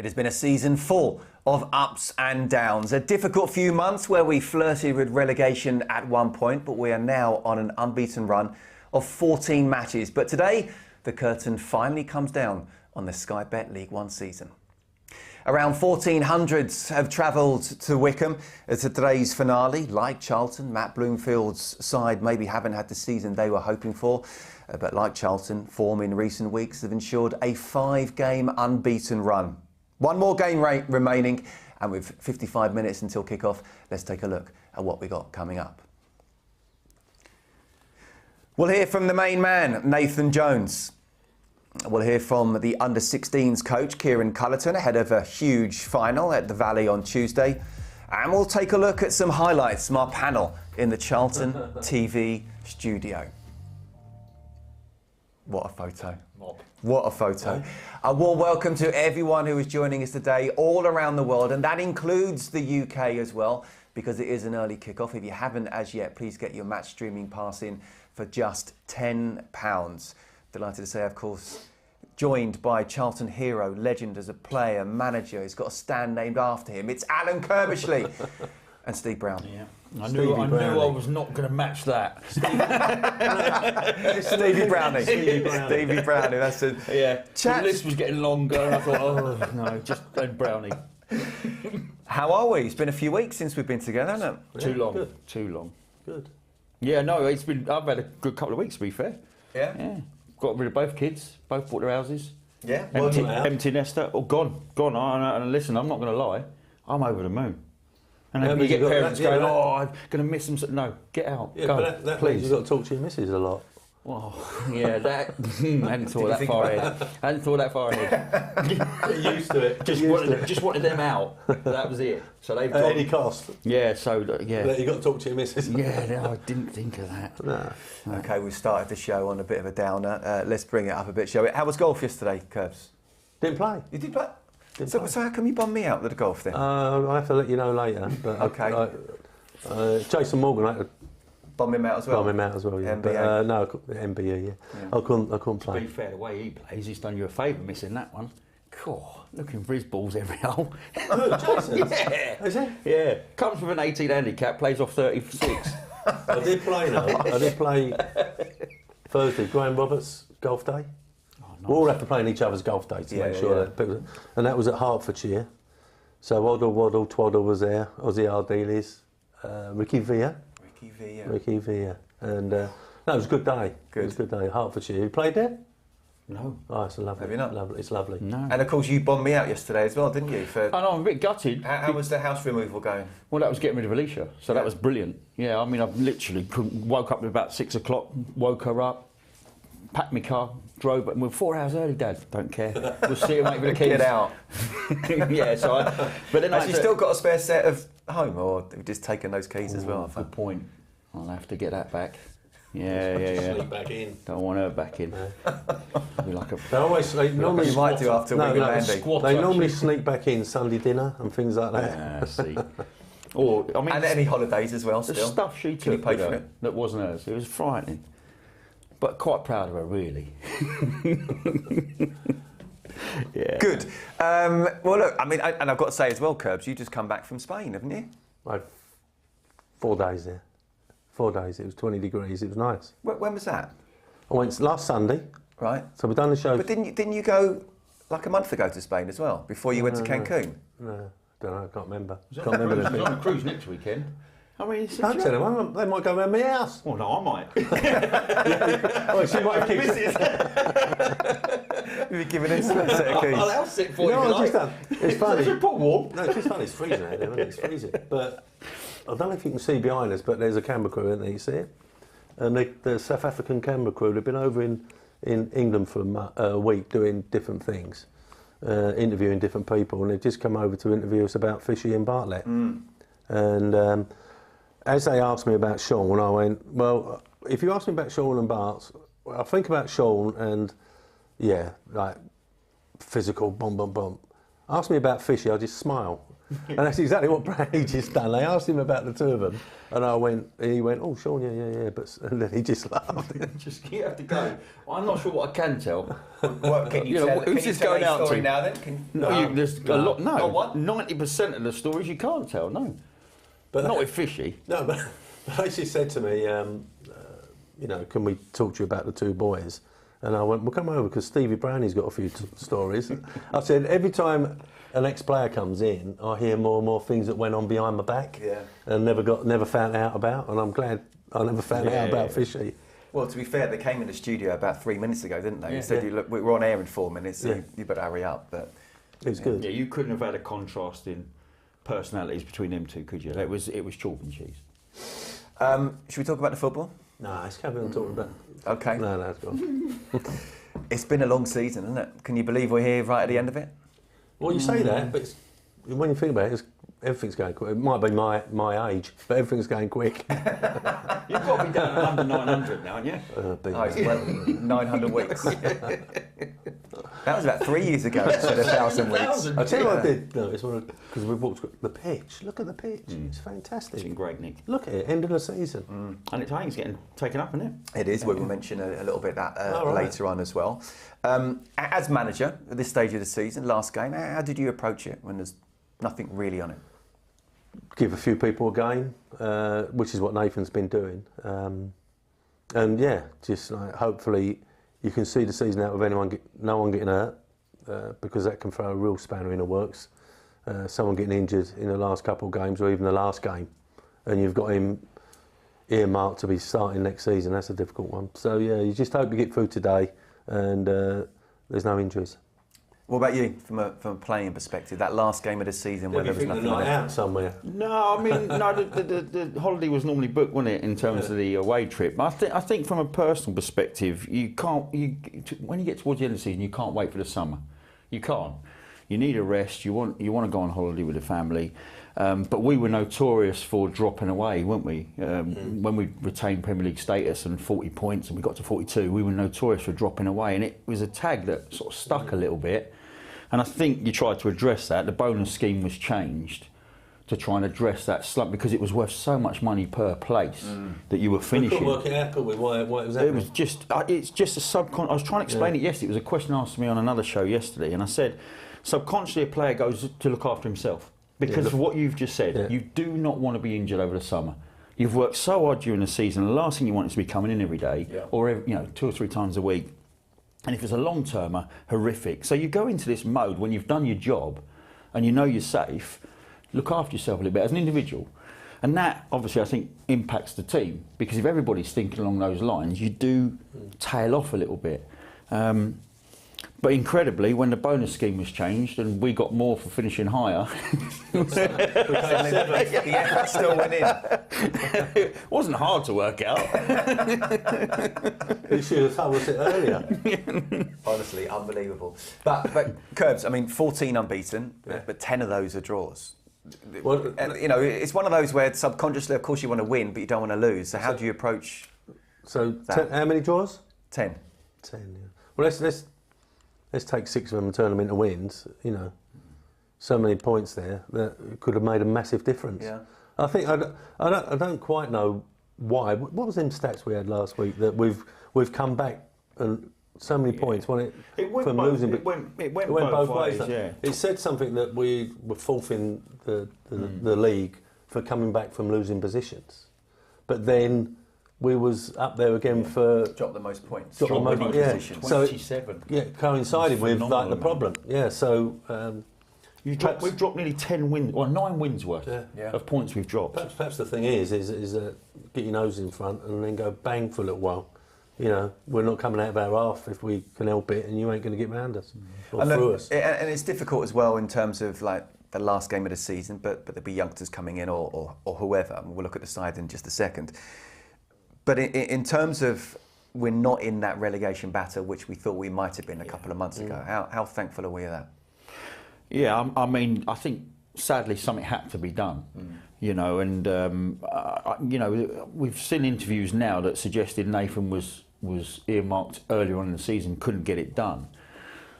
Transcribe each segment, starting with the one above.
It has been a season full of ups and downs. A difficult few months where we flirted with relegation at one point, but we are now on an unbeaten run of 14 matches. But today, the curtain finally comes down on the Sky Bet League One season. Around 1,400 have travelled to Wycombe to today's finale. Like Charlton, Matt Bloomfield's side maybe haven't had the season they were hoping for. But like Charlton, form in recent weeks have ensured a 5-game unbeaten run. One more game remaining, and with 55 minutes until kick-off, let's take a look at what we got coming up. We'll hear from the main man, Nathan Jones. We'll hear from the under-16s coach, Kieran Cullerton, ahead of a huge final at the Valley on Tuesday. And we'll take a look at some highlights from our panel in the Charlton TV studio. What a photo. What a photo. A warm welcome to everyone who is joining us today all around the world, and that includes the UK as well, because it is an early kick-off. If you haven't as yet, please get your match streaming pass in for just £10. Delighted to say, of course, joined by Charlton hero, legend as a player, manager. He's got a stand named after him. It's Alan Curbishley and Steve Brown. Yeah. I knew I was not going to match that. Stevie Brownie. Stevie Brownie, that's it. Yeah. The list was getting longer and I thought, oh, no, just Brownie. How are we? It's been a few weeks since we've been together, hasn't it? Too long. Good. Too long. Good. Yeah, no, I've had a good couple of weeks, to be fair. Yeah? Got rid of both kids, both bought their houses. Yeah? Empty nester. Oh, gone. And listen, I'm not going to lie, I'm over the moon. And then you get parents going, oh, I'm going to miss them. No, get out. Yeah, go, but that please. You've got to talk to your missus a lot. Oh, yeah, that. I hadn't thought that far ahead. I hadn't thought that far ahead. Get used to it. Just wanted them out. That was it. So they've At got any cost. Yeah, so yeah. You've got to talk to your missus. Yeah, no, I didn't think of that. No. OK, we've started the show on a bit of a downer. Let's bring it up a bit, shall we? How was golf yesterday, Curbs? Didn't play. You did play? So how come you bummed me out with the golf then? I'll have to let you know later. But OK. Jason Morgan had to Bomb him out as well? bomb him out as well, yeah. NBA? But, no, MBE, yeah. I couldn't play. To be fair, the way he plays, he's done you a favour missing that one. Cool. Looking for his balls every hole. Jason? Yeah. Is it? Yeah. Comes with an 18 handicap, plays off 36. I did play though. I did play Thursday, Graham Roberts golf day. Oh, nice. We'll all have to play in each other's golf days to make sure that people, and that was at Hertfordshire. So Waddle, Twaddle was there, Ozzy Ardiles, Ricky Villa. Ricky Villa. And that was a good day. Good. It was a good day. Hertfordshire. You played there? No. Oh, it's lovely. Have you not? Lovely. It's lovely. No. And of course you bombed me out yesterday as well, didn't you? I know, I'm a bit gutted. How was the house removal going? Well, that was getting rid of Alicia, so that was brilliant. Yeah, I mean, I've literally woke up at about 6 o'clock, woke her up, packed my car, drove, and we're 4 hours early, Dad. Don't care. We'll see you, mate, with the keys. Get out. Yeah, so but then Has she still got a spare set of home, or have you just taken those keys as well? Good point. I'll have to get that back. Yeah. Sleep back in. Don't want her back in. Be like a. They normally you might do after Wigan Andy. They normally sneak back in Sunday dinner and things like that. Yeah, see. Or I mean, and any holidays as well. The Still, stuff she Can you took pay with for her it? that wasn't hers. It was frightening, but quite proud of her, really. Yeah. Good. Well, look, I mean, and I've got to say as well, Curbs, you just come back from Spain, haven't you? I had 4 days there. 4 days. It was 20 degrees. It was nice. When was that? I went last Sunday. Right. So we've done the show. But didn't you go like a month ago to Spain as well before you went to Cancun? No, don't know. I can't remember. Can't remember. She's on a cruise next weekend. I mean, Don't tell them. They might go around my house. Well, no, I might. Oh, she might have kicked it. You've given us a set of keys. I'll house sit for you. No, it's just it's funny. It's put warm. No, it's just funny. It's freezing out there, isn't it? It's freezing. But I don't know if you can see behind us, but there's a camera crew, isn't there? You see it? And the South African camera crew, they've been over in England for a week doing different things, interviewing different people, and they've just come over to interview us about Fishy and Bartlett. And as they asked me about Sean, I went, well, if you ask me about Sean and Bart, I think about Sean and, yeah, like physical, boom. Ask me about Fishy, I just smile. And that's exactly what Brady just done. They asked him about the two of them, and he went, "Oh, Sean, yeah." But and then he just laughed. You have to go. Well, I'm not sure what I can tell. What can you tell? Who's this going out to? Now then? There's a lot. No, Not what? 90% of the stories you can't tell. No, but not with Fishy. No, but they just said to me, can we talk to you about the two boys? And I went, well, come over, because Stevie Brownie's got a few stories. I said, every time an ex-player comes in, I hear more and more things that went on behind my back and never found out about, and I'm glad I never found out about Fishy. Well, to be fair, they came in the studio about 3 minutes ago, didn't they? You said, look, we're on air in 4 minutes, so you better hurry up. But it was good. Yeah, you couldn't have had a contrast in personalities between them two, could you? It was chalk and cheese. Should we talk about the football? No, it's coming on talking about. Okay. No, it's gone. It's been a long season, isn't it? Can you believe we're here right at the end of it? Well, you say that, but when you think about it, everything's going quick. It might be my age, but everything's going quick. You've got to be down under 900 now, haven't you? It's 900 weeks. That was about 3 years ago instead of 1,000 weeks. I tell you what I did. No, it's because we walked the pitch. Look at the pitch. It's fantastic. It's been great, Nick. Look at it. End of the season. And it's getting taken up, isn't it? It is. We'll mention a little bit that later on as well. As manager at this stage of the season, last game, how did you approach it when there's nothing really on it? Give a few people a game, which is what Nathan's been doing. And yeah, just hopefully you can see the season out with no one getting hurt, because that can throw a real spanner in the works. Someone getting injured in the last couple of games, or even the last game, and you've got him earmarked to be starting next season. That's a difficult one. So yeah, you just hope you get through today, and there's no injuries. What about you, from a playing perspective? That last game of the season where there was nothing on it? Out somewhere. No, I mean, the holiday was normally booked, wasn't it, in terms of the away trip. I think from a personal perspective, when you get towards the end of the season, you can't wait for the summer. You can't. You need a rest. You want to go on holiday with the family. But we were notorious for dropping away, weren't we? When we retained Premier League status and 40 points and we got to 42, we were notorious for dropping away. And it was a tag that sort of stuck a little bit. And I think you tried to address that. The bonus scheme was changed to try and address that slump, because it was worth so much money per place that you were finishing. We couldn't work it out, could we? Why it was happening? It was just, it's just a subconscious. I was trying to explain it yesterday. It was a question asked me on another show yesterday, and I said, subconsciously a player goes to look after himself. Because of what you've just said, you do not want to be injured over the summer. You've worked so hard during the season. The last thing you want is to be coming in every day, or 2 or 3 times a week. And if it's a long-termer, horrific. So you go into this mode when you've done your job and you know you're safe. Look after yourself a little bit as an individual. And that, obviously, I think impacts the team, because if everybody's thinking along those lines, you do tail off a little bit. But incredibly, when the bonus scheme was changed and we got more for finishing higher, the effort still went in. It wasn't hard to work out. You should have told us it earlier. Honestly, unbelievable. But Curbs, I mean, 14 unbeaten, but 10 of those are draws. Well, it's one of those where subconsciously, of course, you want to win, but you don't want to lose. So how do you approach? So how many draws? 10. 10. Yeah. Well, let's take 6 of them and turn them into wins. So many points there that could have made a massive difference. Yeah. I think I don't quite know why. What was them stats we had last week that we've come back and so many points? It went from both, losing. It went both ways. Yeah. It said something that we were fourth in the league for coming back from losing positions, but then we was up there again for dropped the most points. Dropped the most positions. 27. Coincided with the problem. Yeah, so we've dropped nearly 10 wins, or 9 wins worth of points we've dropped. Perhaps the thing is get your nose in front and then go bang for a little while. We're not coming out of our half if we can help it, and you ain't going to get round us or through us. And it's difficult as well in terms of like the last game of the season, but there'll be youngsters coming in or whoever. We'll look at the side in just a second. But in terms of we're not in that relegation battle, which we thought we might have been a couple of months ago. How thankful are we of that? Yeah, I mean, I think sadly something had to be done, and we've seen interviews now that suggested Nathan was earmarked earlier on in the season, couldn't get it done.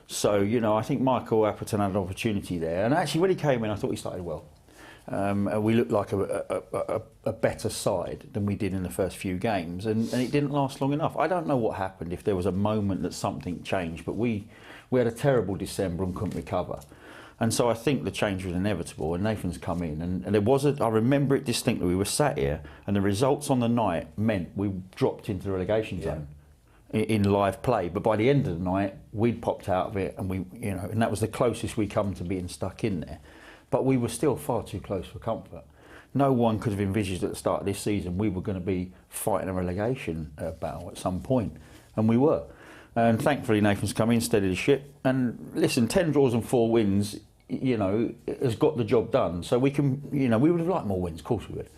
So, you know, I think Michael Appleton had an opportunity there. And actually, when he came in, I thought he started well. We looked like a better side than we did in the first few games. And it didn't last long enough. I don't know what happened, if there was a moment that something changed. But we had a terrible December and couldn't recover. And so I think the change was inevitable. And Nathan's come in. And there was I remember it distinctly. We were sat here, and the results on the night meant we dropped into the relegation zone. In live play, but by the end of the night we'd popped out of it, and and that was the closest we come to being stuck in there. But we were still far too close for comfort. No one could have envisaged at the start of this season we were going to be fighting a relegation battle at some point, and we were. And thankfully Nathan's come in, steadied the ship. And listen, 10 draws and 4 wins, has got the job done. So we can, we would have liked more wins, of course we would.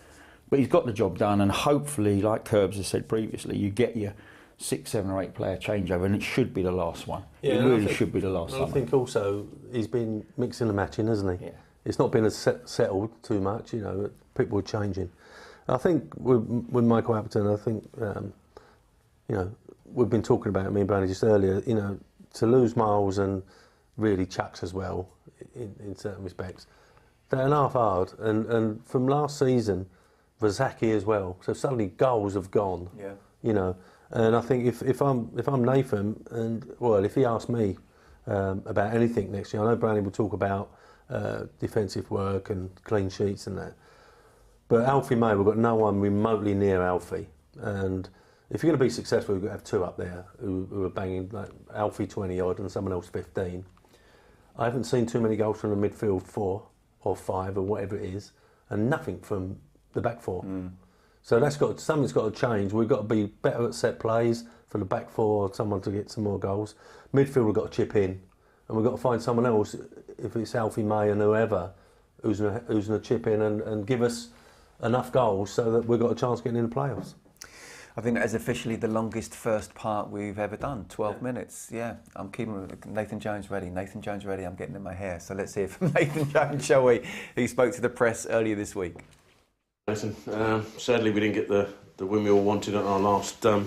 But he's got the job done, and hopefully, like Curbs has said previously, you get your 6, 7 or 8 player changeover, and it should be the last one. Yeah, it really should be the last one. I think also he's been mixing and matching, hasn't he? Yeah. It's not been as settled too much, people are changing. I think with Michael Appleton, I think, we've been talking about, me and Brownie just earlier, to lose Miles and really Chucks as well, in certain respects, they're an half hard. And from last season, Vazaki as well, so suddenly goals have gone, And I think if I'm Nathan, if he asks me about anything next year, I know Brownie will talk about defensive work and clean sheets and that. But Alfie May, we've got no one remotely near Alfie. And if you're going to be successful, we've got to have 2 up there who are banging, like Alfie 20 odd and someone else 15. I haven't seen too many goals from the midfield 4 or 5 or whatever it is, and nothing from the back 4. So something's got to change. We've got to be better at set plays for the back 4, someone to get some more goals. Midfield, we've got to chip in, and we've got to find someone else, if it's Alfie May and whoever, who's going to chip in and give us enough goals so that we've got a chance of getting in the playoffs. I think that is officially the longest first part we've ever done, 12 minutes. Yeah, I'm keeping Nathan Jones ready. Nathan Jones ready, I'm getting in my hair. So let's hear from Nathan Jones, shall we? He spoke to the press earlier this week. Nathan, sadly we didn't get the win we all wanted at our last game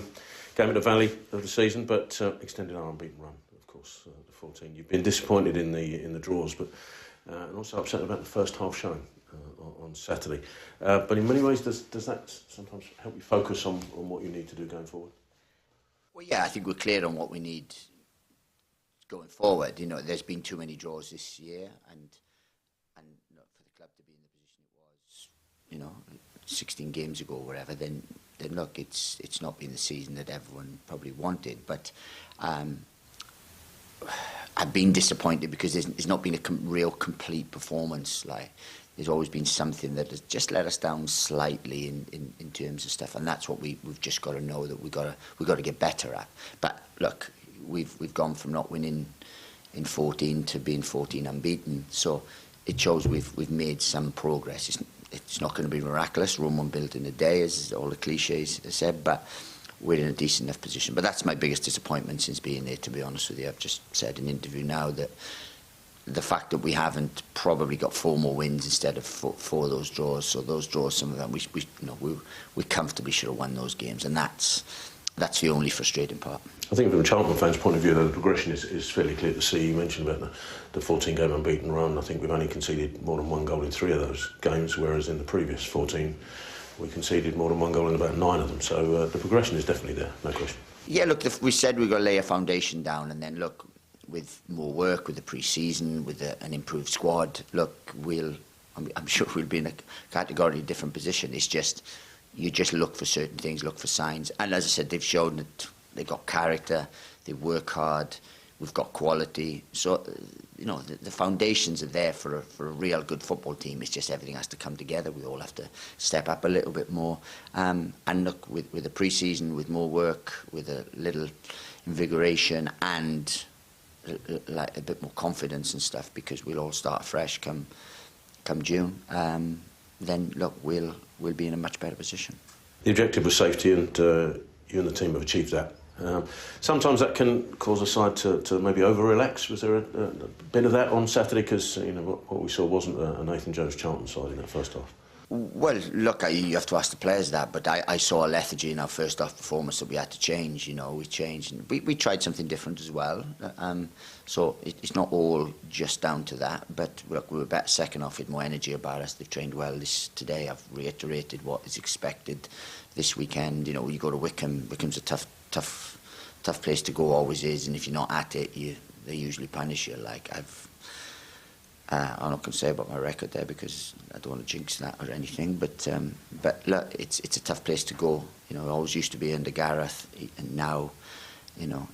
at the Valley of the season, but extended our unbeaten run, of course, the 14. You've been disappointed in the draws, but and also upset about the first half showing on Saturday. But in many ways, does that sometimes help you focus on what you need to do going forward? Well, yeah, I think we're clear on what we need going forward. There's been too many draws this year, and for the club to be in the position it was, 16 games ago or whatever, then look, it's not been the season that everyone probably wanted. But I've been disappointed because there's not been a real complete performance. Like, there's always been something that has just let us down slightly in terms of stuff, and that's what we've just got to know that we've got to get better at. But look, we've gone from not winning in 14 to being 14 unbeaten, so it shows we've made some progress. It's not going to be miraculous. Rome wasn't built in a day, as all the cliches said, but we're in a decent enough position. But that's my biggest disappointment since being there, to be honest with you. I've just said in an interview now that the fact that we haven't probably got 4 more wins instead of 4 of those draws. So those draws, some of them, we comfortably should have won those games, and that's the only frustrating part. I think from a Charlton fans' point of view, the progression is fairly clear to see. You mentioned about the 14-game unbeaten run. I think we've only conceded more than 1 goal in 3 of those games, whereas in the previous 14, we conceded more than 1 goal in about 9 of them. So the progression is definitely there, no question. Yeah, look, we said we've got to lay a foundation down, and then look, with more work, with the pre-season, with an improved squad, look, I'm sure we'll be in a categorically different position. It's just, you just look for certain things, look for signs. And as I said, they've shown that they've got character, they work hard, we've got quality. So, the foundations are there for a real good football team. It's just everything has to come together. We all have to step up a little bit more. And look, with the pre-season, with more work, with a little invigoration and like a bit more confidence and stuff, because we'll all start fresh come June. Then look, we'll be in a much better position. The objective was safety, and you and the team have achieved that. Sometimes that can cause a side to maybe over-relax. Was there a bit of that on Saturday? Because what we saw wasn't a Nathan Jones Charlton side in that first half. Well, look, you have to ask the players that, but I saw a lethargy in our first half performance that we had to change. You know, we changed, and we tried something different as well. So it's not all just down to that. But look, we were better second half with more energy about us. They've trained well today. I've reiterated what is expected this weekend. You know, you go to Wycombe. Wycombe's a tough place to go, always is, and if you're not at it, they usually punish you. Like I'm not going to say about my record there because I don't want to jinx that or anything. But look, it's a tough place to go. You know, it always used to be under Gareth, and now, you know,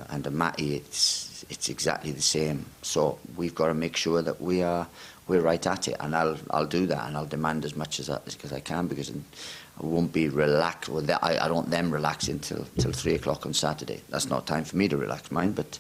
under Matty, it's exactly the same. So we've got to make sure that we're right at it, and I'll do that, and I'll demand as much as I can, because I won't be relaxed. Well, I don't want them relaxing till 3 o'clock on Saturday. That's not time for me to relax mine, but.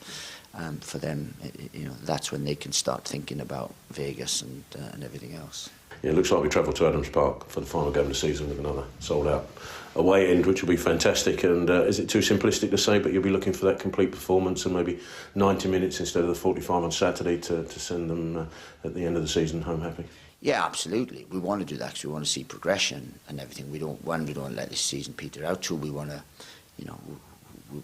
For them, you know, that's when they can start thinking about Vegas and everything else. Yeah, it looks like we travel to Adams Park for the final game of the season with another sold-out away end, which will be fantastic. And is it too simplistic to say, but you'll be looking for that complete performance and maybe 90 minutes instead of the 45 on Saturday to send them at the end of the season home happy? Yeah, absolutely. We want to do that because we want to see progression and everything. We don't let this season peter out. Two, we want to, you know.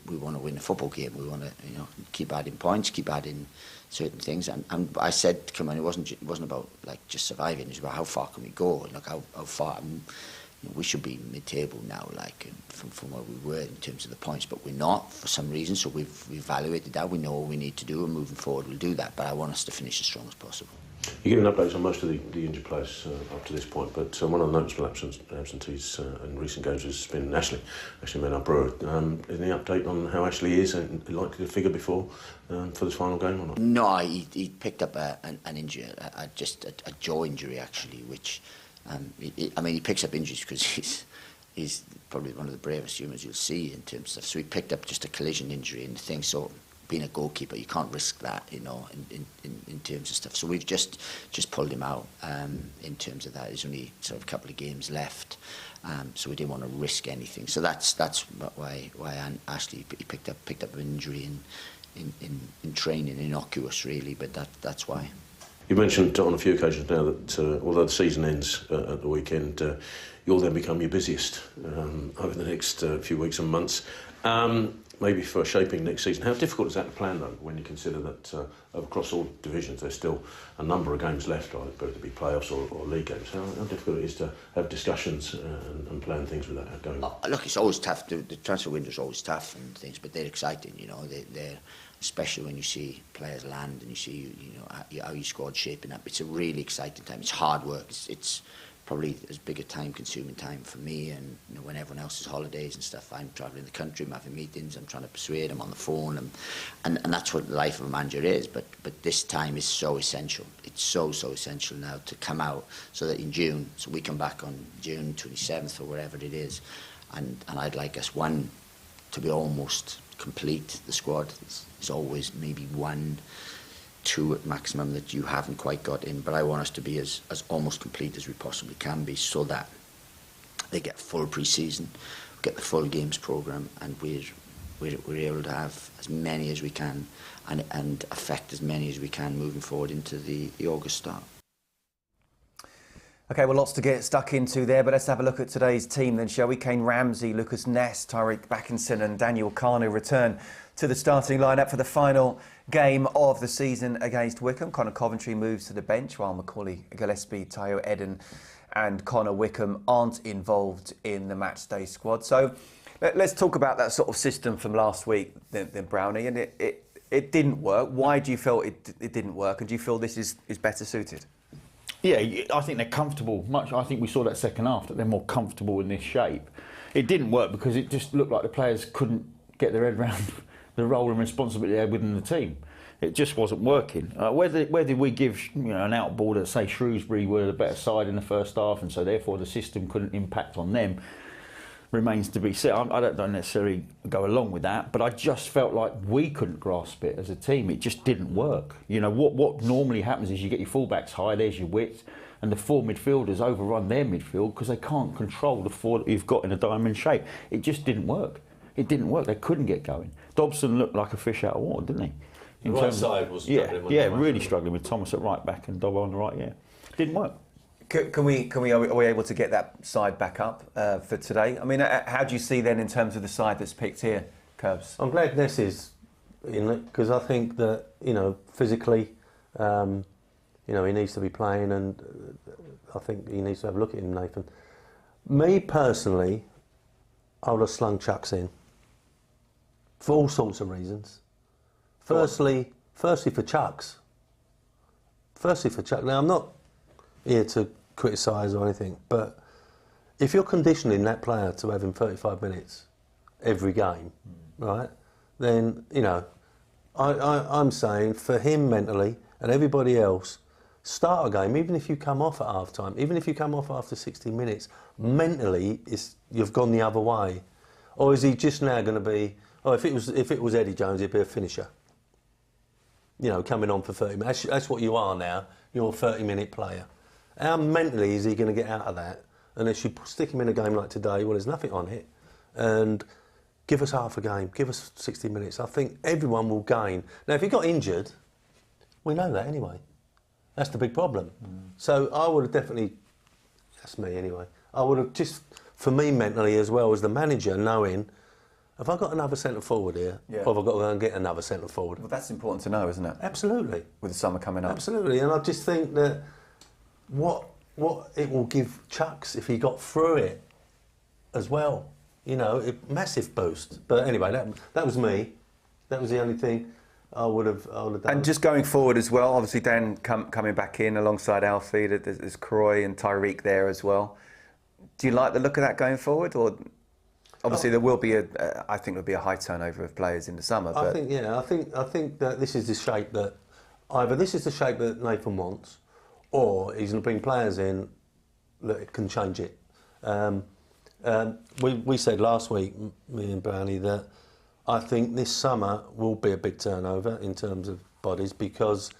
We want to win a football game. We want to, you know, keep adding points, keep adding certain things. And I said, come on, it wasn't about like just surviving. It's about how far can we go? Like how far. You know, we should be mid-table now, like from where we were in terms of the points, but we're not for some reason. So we've evaluated that. We know what we need to do, and moving forward, we'll do that. But I want us to finish as strong as possible. You're giving updates on most of the injured players up to this point, but one of the noticeable absentees in recent games has been Ashley Maynard-Brewer. Any update on how Ashley is and likely to figure before for this final game or not? No, he picked up an injury, just a jaw injury actually, which I mean he picks up injuries because he's probably one of the bravest humans you'll see in terms of stuff. So he picked up just a collision injury in the thing. So being a goalkeeper, you can't risk that, you know, in terms of stuff. So we've just pulled him out in terms of that. There's only sort of a couple of games left, so we didn't want to risk anything. So that's why Ashley he picked up an injury in training, innocuous really, but that's why. You mentioned on a few occasions now that although the season ends at the weekend, you'll then become your busiest over the next few weeks and months. Maybe for shaping next season. How difficult is that to plan, though, when you consider that across all divisions there's still a number of games left, whether it be playoffs or league games? How difficult it is to have discussions and plan things with that going on? Look, it's always tough. The transfer window is always tough and things, but they're exciting, you know. They're especially when you see players land and you see, you know, how your squad's shaping up. It's a really exciting time. It's hard work. It's probably as big a time-consuming time for me, and you know, when everyone else is holidays and stuff, I'm travelling the country, I'm having meetings, I'm trying to persuade, I'm on the phone, and that's what the life of a manager is. But this time is so essential. It's so essential now to come out so that in June, so we come back on June 27th or wherever it is, and I'd like us to be almost complete. The squad is always maybe 1, 2 at maximum that you haven't quite got in, but I want us to be as almost complete as we possibly can be, so that they get full pre-season, get the full games programme, and we're able to have as many as we can and affect as many as we can moving forward into the August start. OK, well, lots to get stuck into there, but let's have a look at today's team then, shall we? Kane Ramsey, Lucas Ness, Tyreek Backinson and Daniel Kanu return to the starting lineup for the final game of the season against Wycombe. Connor Coventry moves to the bench, while Macaulay Gillespie, Tayo Eden and Connor Wickham aren't involved in the Matchday squad. So let's talk about that sort of system from last week, then Brownie, and it didn't work. Why do you feel it didn't work, and do you feel this is better suited? Yeah, I think they're comfortable. I think we saw that second half, that they're more comfortable in this shape. It didn't work because it just looked like the players couldn't get their head around the role and responsibility they had within the team. It just wasn't working. Where did we give an outball that say Shrewsbury were the better side in the first half, and so therefore the system couldn't impact on them, remains to be seen. I don't necessarily go along with that, but I just felt like we couldn't grasp it as a team. It just didn't work. You know, what normally happens is you get your fullbacks high, there's your width, and the 4 midfielders overrun their midfield because they can't control the 4 that you've got in a diamond shape. It just didn't work. It didn't work. They couldn't get going. Dobson looked like a fish out of water, didn't he? The right side was struggling. Yeah, really struggling with Thomas at right back and Dobb on the right. Yeah, didn't work. Are we able to get that side back up for today? I mean, how do you see then in terms of the side that's picked here, Curbs? I'm glad Ness is in it because I think that, you know, physically, you know, he needs to be playing, and I think he needs to have a look at him, Nathan. Me personally, I would have slung Chucks in for all sorts of reasons. Firstly for Chucks. Now, I'm not here to criticise or anything, but if you're conditioning that player to have him 35 minutes every game, right, then, you know, I'm saying for him mentally and everybody else, start a game, even if you come off at half-time, even if you come off after 60 minutes, mentally you've gone the other way. Or is he just now going to be, if it was Eddie Jones, he'd be a finisher. You know, coming on for 30 minutes. That's what you are now. You're a 30-minute player. How mentally is he going to get out of that? Unless you stick him in a game like today, well, there's nothing on it, and give us half a game, give us 60 minutes. I think everyone will gain. Now, if he got injured, we know that anyway. That's the big problem. So I would have definitely, that's me anyway, I would have just, for me mentally as well as the manager, knowing, have I got another centre forward here? Yeah. Or have I got to go and get another centre forward? Well, that's important to know, isn't it? Absolutely. With the summer coming up. Absolutely, and I just think that what it will give Chucks if he got through it as well, you know, massive boost. But anyway, that was me. That was the only thing I would have done. And just going forward as well, obviously Dan coming back in alongside Alfie, there's Croy and Tyreek there as well. Do you like the look of that going forward, or obviously there will be I think there'll be a high turnover of players in the summer. But I think that this is the shape that either this is the shape that Nathan wants, or he's going to bring players in that can change it. We said last week, me and Brownie, that I think this summer will be a big turnover in terms of bodies because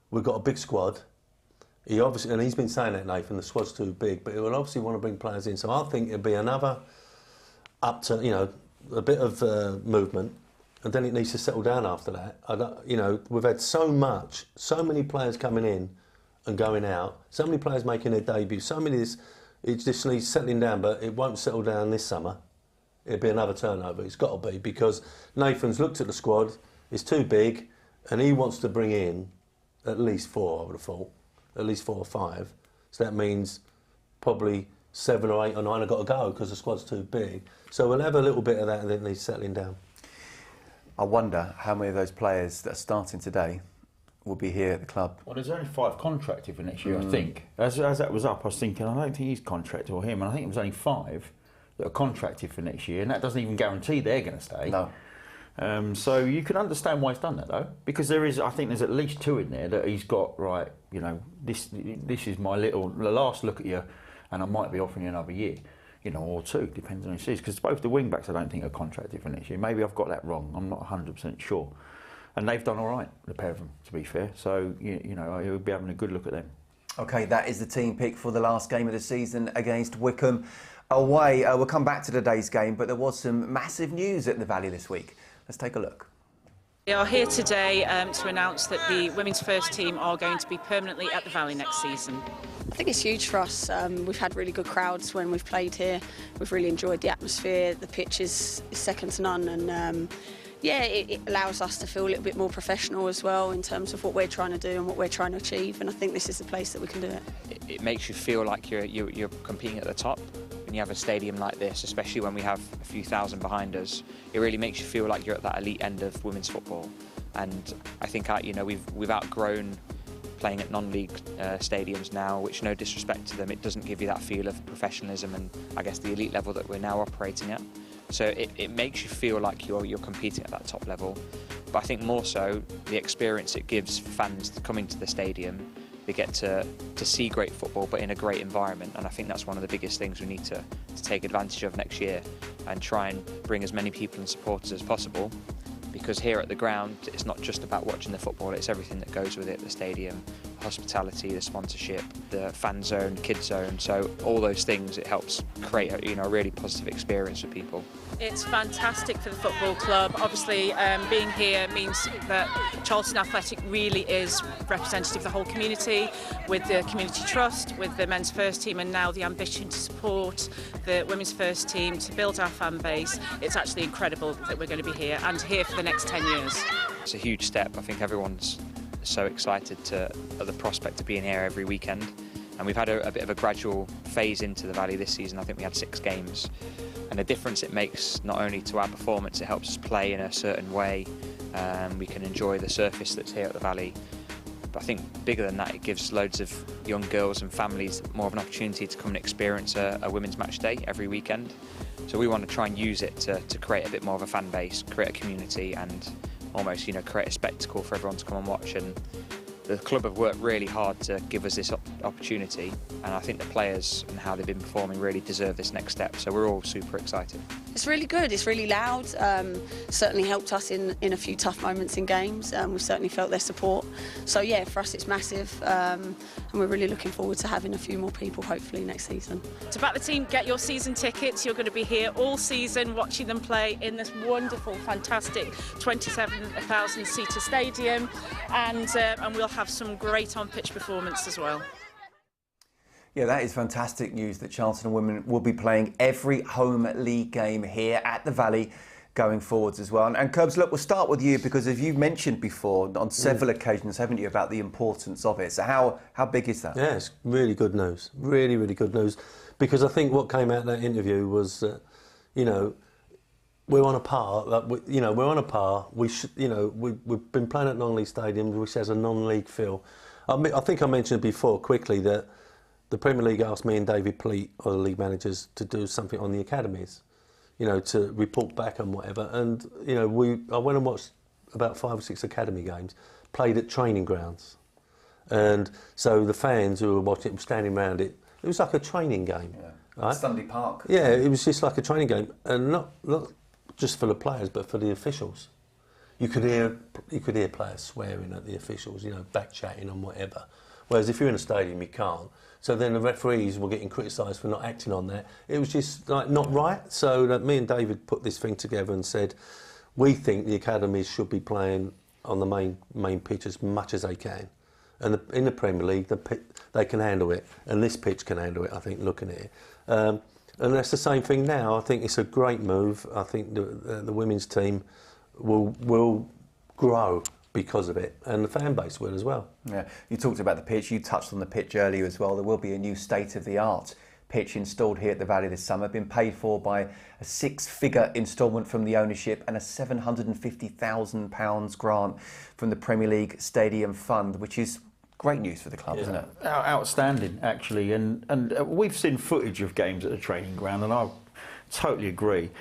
we've got a big squad. He's been saying that, Nathan, the squad's too big, but he will obviously want to bring players in. So I think it'll be another up to, you know, a bit of movement, and then it needs to settle down after that. You know, we've had so many players coming in and going out, so many players making their debut, it just needs settling down, but it won't settle down this summer. It'll be another turnover, it's got to be, because Nathan's looked at the squad, it's too big, and he wants to bring in at least 4, I would have thought, at least 4 or 5. So that means probably 7 or 8 or 9 have got to go because the squad's too big. So we'll have a little bit of that and then it needs settling down. I wonder how many of those players that are starting today will be here at the club. Well, there's only 5 contracted for next year, I think. As that was up, I was thinking, I don't think he's contracted or him, and I think it was only 5 that are contracted for next year, and that doesn't even guarantee they're going to stay. No. So you can understand why he's done that, though, because I think there's at least 2 in there that he's got, right, you know, this is the last look at you, and I might be offering you another year, you know, or 2, depends on who it is, because both the wing-backs I don't think are contracted for next year. Maybe I've got that wrong, I'm not 100% sure. And they've done all right, the pair of them, to be fair. So, you know, he'll be having a good look at them. OK, that is the team pick for the last game of the season against Wycombe away. We'll come back to today's game, but there was some massive news at the Valley this week. Let's take a look. We are here today to announce that the women's first team are going to be permanently at the Valley next season. I think it's huge for us. We've had really good crowds when we've played here. We've really enjoyed the atmosphere. The pitch is second to none, and yeah, it allows us to feel a little bit more professional as well in terms of what we're trying to do and what we're trying to achieve, and I think this is the place that we can do it. It makes you feel like you're competing at the top when you have a stadium like this, especially when we have a few thousand behind us. It really makes you feel like you're at that elite end of women's football, and I think you know, we've outgrown playing at non-league stadiums now, which, no disrespect to them, it doesn't give you that feel of professionalism and I guess the elite level that we're now operating at. So it makes you feel like you're competing at that top level. But I think more so, the experience it gives fans coming to the stadium, they get to see great football, but in a great environment. And I think that's one of the biggest things we need to take advantage of next year and try and bring as many people and supporters as possible. Because here at the ground, it's not just about watching the football, it's everything that goes with it, the stadium, the hospitality, the sponsorship, the fan zone, kid zone. So all those things, it helps create a really positive experience for people. It's fantastic for the football club. Obviously, being here means that Charlton Athletic really is representative of the whole community, with the community trust, with the men's first team, and now the ambition to support the women's first team, to build our fan base. It's actually incredible that we're going to be here and here for the next 10 years. It's a huge step. I think everyone's so excited at the prospect of being here every weekend. And we've had a bit of a gradual phase into the Valley this season. I think we had 6 games. And the difference it makes not only to our performance, it helps us play in a certain way. We can enjoy the surface that's here at the Valley. But I think bigger than that, it gives loads of young girls and families more of an opportunity to come and experience a women's match day every weekend. So we want to try and use it to create a bit more of a fan base, create a community, and almost, create a spectacle for everyone to come and watch. And the club have worked really hard to give us this opportunity, and I think the players and how they've been performing really deserve this next step, so we're all super excited. It's really good, it's really loud, certainly helped us in a few tough moments in games. We've certainly felt their support, so yeah, for us it's massive, and we're really looking forward to having a few more people hopefully next season. To back the team, get your season tickets. You're going to be here all season watching them play in this wonderful, fantastic 27,000-seater stadium, and we'll have some great on-pitch performance as well. Yeah, that is fantastic news that Charlton women will be playing every home league game here at the Valley going forwards as well. And Curbs, look, we'll start with you because as you've mentioned before on several occasions, haven't you, about the importance of it. So how big is that? Yeah, it's really good news. Really, really good news. Because I think what came out of that interview was, we're on a par. We're on a par. We should, we've been playing at non-league stadiums, which has a non-league feel. I think I mentioned before quickly that the Premier League asked me and David Pleat, or the league managers, to do something on the academies, to report back on whatever. And I went and watched about 5 or 6 academy games, played at training grounds, and so the fans who were watching it were standing around it. It was like a training game. Yeah. Right? Sunday Park. Yeah, it was just like a training game, and not just for the players, but for the officials. You could hear players swearing at the officials, back chatting and whatever. Whereas if you're in a stadium, you can't. So then the referees were getting criticised for not acting on that. It was just not right. So me and David put this thing together and said, we think the academies should be playing on the main pitch as much as they can. And in the Premier League, they can handle it, and this pitch can handle it. I think looking at it. And that's the same thing now. I think it's a great move. I think the women's team will grow because of it, and the fan base will as well. Yeah, you talked about the pitch. You touched on the pitch earlier as well. There will be a new state-of-the-art pitch installed here at the Valley this summer, been paid for by a 6-figure instalment from the ownership and a £750,000 grant from the Premier League Stadium Fund, which is great news for the club, isn't it? Outstanding, actually, and we've seen footage of games at the training ground, and I totally agree.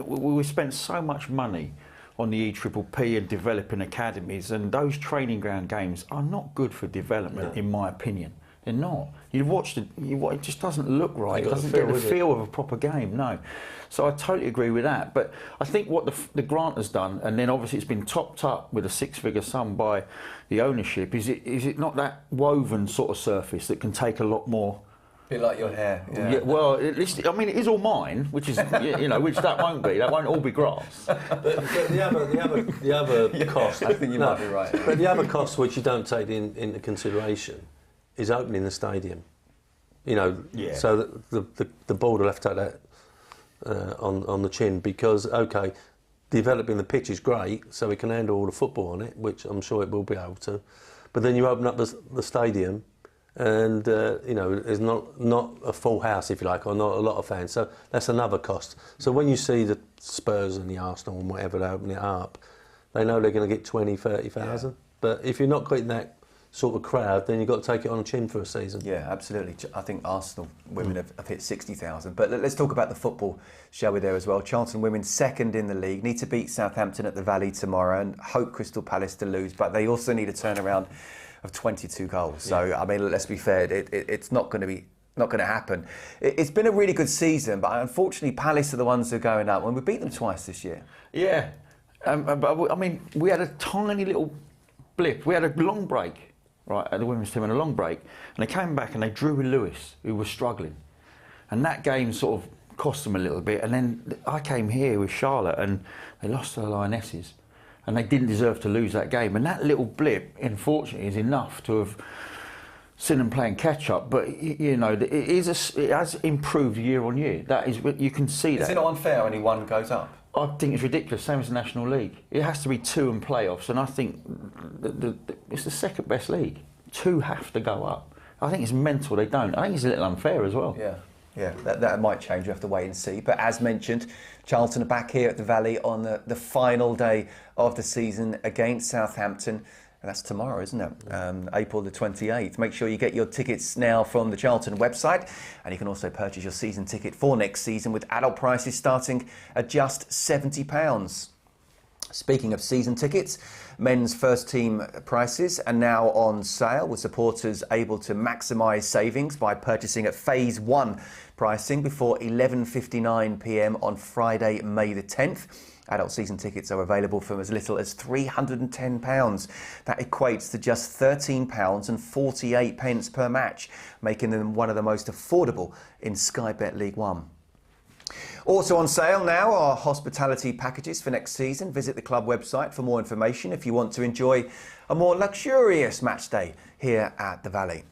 We spent so much money on the EPPP and developing academies, and those training ground games are not good for development, in my opinion. They're not. You've watched it, it just doesn't look right. It doesn't get the feel of a proper game, no. So I totally agree with that. But I think what the grant has done, and then obviously it's been topped up with a 6-figure sum by the ownership, is it not that woven sort of surface that can take a lot more? A bit like your hair. Yeah, well, at least, I mean, it is all mine, which is, which that won't be. That won't all be grass. But the other cost. I think you might be right. But the other cost which you don't take into consideration is opening the stadium. So the board will have to take that on the chin, because developing the pitch is great, so it can handle all the football on it, which I'm sure it will be able to. But then you open up the stadium, and there's not a full house, if you like, or not a lot of fans. So that's another cost. So when you see the Spurs and the Arsenal and whatever, they open it up, they know they're going to get 20, 30,000. Yeah. But if you're not getting that sort of crowd, then you've got to take it on the chin for a season. Yeah, absolutely. I think Arsenal women have hit 60,000. But let's talk about the football, shall we, there as well. Charlton women second in the league, need to beat Southampton at the Valley tomorrow and hope Crystal Palace to lose, but they also need a turnaround of 22 goals. So, I mean, let's be fair, it's not going to happen. It's been a really good season, but unfortunately Palace are the ones who are going up, and we beat them twice this year. Yeah, but I mean, we had a tiny little blip. We had a long break. Right, at the women's team, and a long break, and they came back and they drew with Lewis, who was struggling, and that game sort of cost them a little bit. And then I came here with Charlotte, and they lost to the Lionesses, and they didn't deserve to lose that game. And that little blip, unfortunately, is enough to have seen them playing catch up. But you know, it has improved year on year. That is, you can see that. Is it not unfair only one goes up? I think it's ridiculous. Same as the National League. It has to be 2 in playoffs, and I think it's the second best league. 2 have to go up. I think it's mental they don't. I think it's a little unfair as well. Yeah, that might change. We have to wait and see. But as mentioned, Charlton are back here at the Valley on the final day of the season against Southampton. And that's tomorrow, isn't it? April the 28th. Make sure you get your tickets now from the Charlton website. And you can also purchase your season ticket for next season with adult prices starting at just £70. Speaking of season tickets, men's first team prices are now on sale, with supporters able to maximise savings by purchasing at Phase 1 pricing before 11:59 p.m. on Friday, May the 10th. Adult season tickets are available from as little as £310. That equates to just £13.48 per match, making them one of the most affordable in Sky Bet League One. Also on sale now are hospitality packages for next season. Visit the club website for more information if you want to enjoy a more luxurious match day here at the Valley.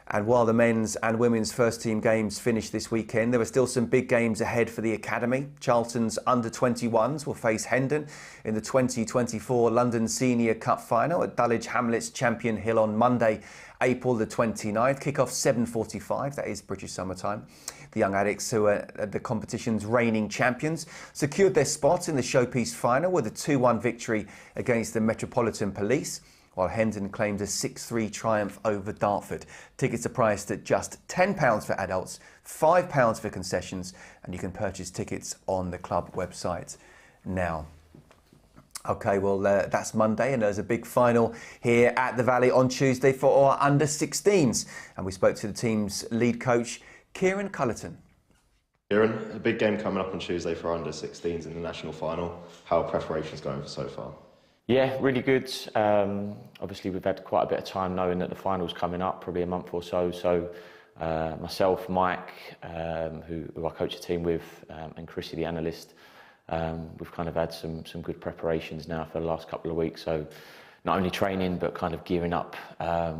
And while the men's and women's first team games finished this weekend, there are still some big games ahead for the academy. Charlton's under-21s will face Hendon in the 2024 London Senior Cup final at Dulwich Hamlet's Champion Hill on Monday, April the 29th. Kick-off 7:45, that is British summer time. The Young Addicts, who are the competition's reigning champions, secured their spot in the showpiece final with a 2-1 victory against the Metropolitan Police, while Hendon claimed a 6-3 triumph over Dartford. Tickets are priced at just £10 for adults, £5 for concessions, and you can purchase tickets on the club website now. OK, well, that's Monday, and there's a big final here at the Valley on Tuesday for our under-16s. And we spoke to the team's lead coach, Kieran Cullerton. Kieran, a big game coming up on Tuesday for our under-16s in the national final. How are preparations going for so far? Yeah, really good. Obviously, we've had quite a bit of time knowing that the final's coming up, probably a month or so. So myself, Mike, who I coach the team with, and Chrissy, the analyst, we've kind of had some good preparations now for the last couple of weeks. So not only training, but kind of gearing up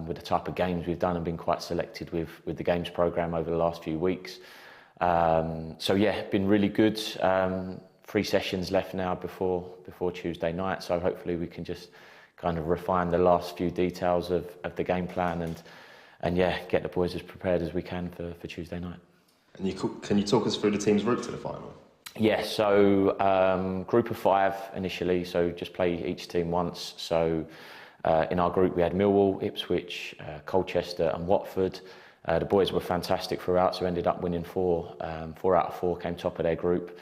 with the type of games we've done and been quite selected with the games programme over the last few weeks. So yeah, been really good. 3 sessions left now before Tuesday night, so hopefully we can just kind of refine the last few details of the game plan and yeah, get the boys as prepared as we can for Tuesday night. And can you talk us through the team's route to the final? Yeah, so group of 5 initially, so just play each team once. So in our group we had Millwall, Ipswich, Colchester and Watford. The boys were fantastic throughout, so ended up winning 4 out of 4, came top of their group.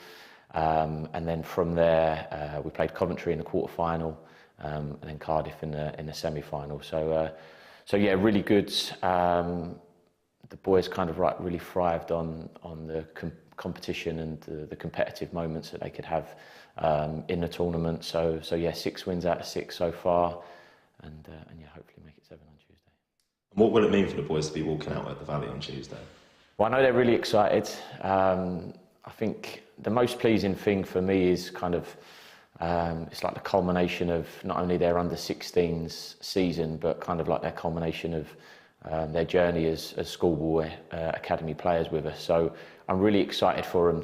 And then from there, we played Coventry in the quarter-final, and then Cardiff in the semi-final. So yeah, really good. The boys kind of really thrived on the competition and the competitive moments that they could have in the tournament. So yeah, 6 wins out of 6 so far, and yeah, hopefully make it 7 on Tuesday. What will it mean for the boys to be walking out at the Valley on Tuesday? Well, I know they're really excited. I think the most pleasing thing for me is kind of it's like the culmination of not only their under-16s season, but kind of like their culmination of their journey as schoolboy academy players with us. So I'm really excited for them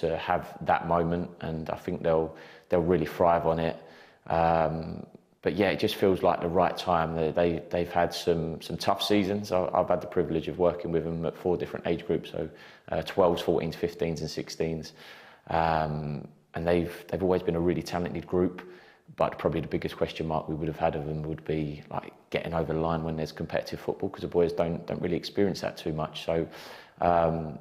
to have that moment, and I think they'll really thrive on it. But yeah, it just feels like the right time. They've had some tough seasons. I've had the privilege of working with them at 4 different age groups, so 12s, 14s, 15s and 16s. And they've always been a really talented group, but probably the biggest question mark we would have had of them would be like getting over the line when there's competitive football, because the boys don't really experience that too much. So I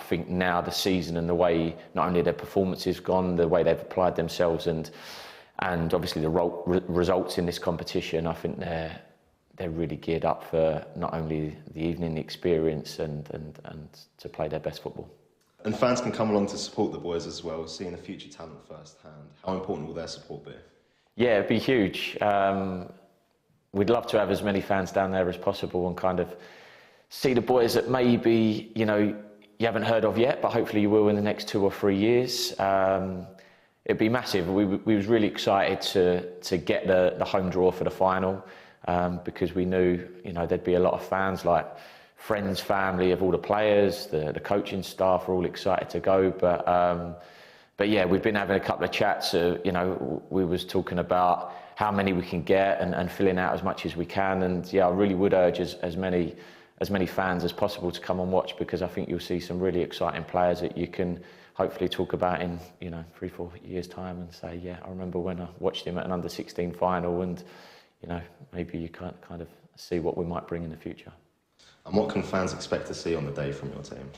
think now the season and the way not only their performance has gone, the way they've applied themselves and obviously the results in this competition, I think they're really geared up for not only the evening, the experience and to play their best football. And fans can come along to support the boys as well, seeing the future talent firsthand. How important will their support be? Yeah, it'd be huge. We'd love to have as many fans down there as possible and kind of see the boys that maybe, you haven't heard of yet, but hopefully you will in the next 2 or 3 years. it'd be massive. We was really excited to get the home draw for the final, because we knew, you know, there'd be a lot of fans, like friends, family of all the players, the coaching staff are all excited to go. But yeah, we've been having a couple of chats. You know, we was talking about how many we can get and filling out as much as we can. And yeah, I really would urge as many fans as possible to come and watch, because I think you'll see some really exciting players that you can hopefully talk about in, you know, 3-4 years' time and say, yeah, I remember when I watched him at an under-16 final, and, you know, maybe you can kind of see what we might bring in the future. And what can fans expect to see on the day from your team?